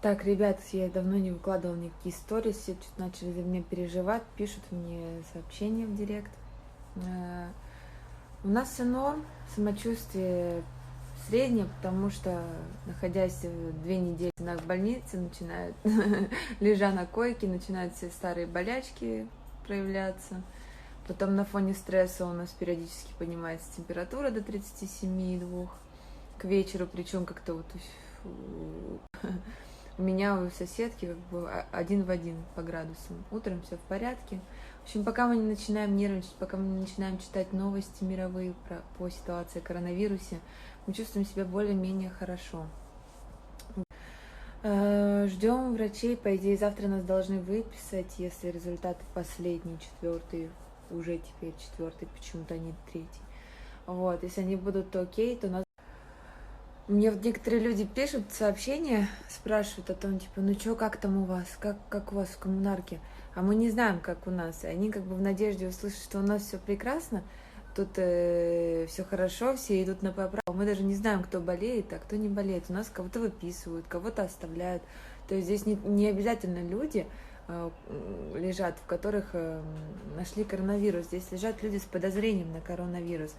Так, ребят, я давно не выкладывала никакие сторис, все что-то начали за меня переживать, пишут мне сообщения в директ. У нас все норм, самочувствие среднее, потому что, находясь 2 недели в больнице, начинают, лежа на койке, начинают все старые болячки проявляться. Потом на фоне стресса у нас периодически поднимается температура до 37,2 к вечеру, причем как-то вот у меня, у соседки как бы один в один по градусам. Утром все в порядке. В общем, пока мы не начинаем нервничать, пока мы не начинаем читать новости мировые по ситуации о коронавирусе, мы чувствуем себя более-менее хорошо. Ждем врачей, по идее, завтра нас должны выписать, если результаты последние, четвертые, уже теперь четвертый, почему-то не третий. Вот, если они будут то окей, то нас... Мне вот некоторые люди пишут сообщения, спрашивают о том, типа, ну чё, как там у вас, как у вас в коммунарке? А мы не знаем, как у нас. И они как бы в надежде услышать, что у нас все прекрасно, тут все хорошо, все идут на поправку. Мы даже не знаем, кто болеет, а кто не болеет. У нас кого-то выписывают, кого-то оставляют. То есть здесь не обязательно люди лежат, в которых нашли коронавирус. Здесь лежат люди с подозрением на коронавирус.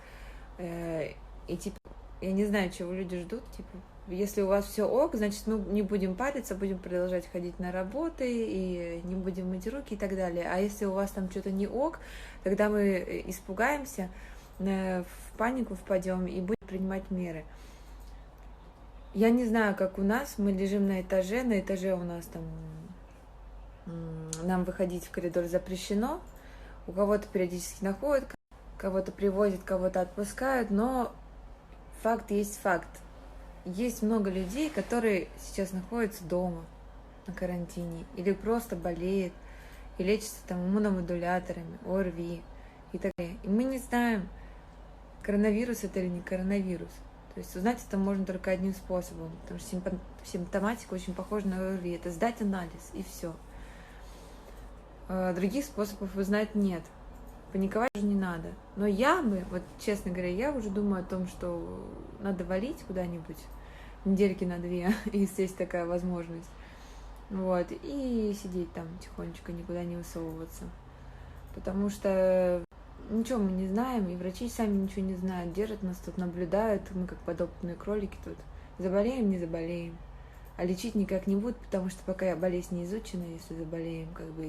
И типа, я не знаю, чего люди ждут, типа, если у вас все ок, значит, мы не будем париться, будем продолжать ходить на работы и не будем мыть руки и так далее. А если у вас там что-то не ок, тогда мы испугаемся, в панику впадем и будем принимать меры. Я не знаю, как у нас, мы лежим на этаже у нас там, нам выходить в коридор запрещено, у кого-то периодически находят, кого-то привозят, кого-то отпускают, но факт есть факт. Есть много людей, которые сейчас находятся дома на карантине или просто болеют и лечатся там иммуномодуляторами, ОРВИ и так далее. И мы не знаем, коронавирус это или не коронавирус. То есть узнать это можно только одним способом, потому что симптоматика очень похожа на ОРВИ. Это сдать анализ и все. Других способов узнать нет. Паниковать же не надо. Но я бы, вот честно говоря, я уже думаю о том, что надо валить куда-нибудь недельки на 2, если есть такая возможность. Вот, и сидеть там тихонечко, никуда не высовываться. Потому что ничего мы не знаем, и врачи сами ничего не знают, держат нас тут, наблюдают, мы как подопытные кролики тут. Заболеем, не заболеем. А лечить никак не будут, потому что пока болезнь не изучена, если заболеем, как бы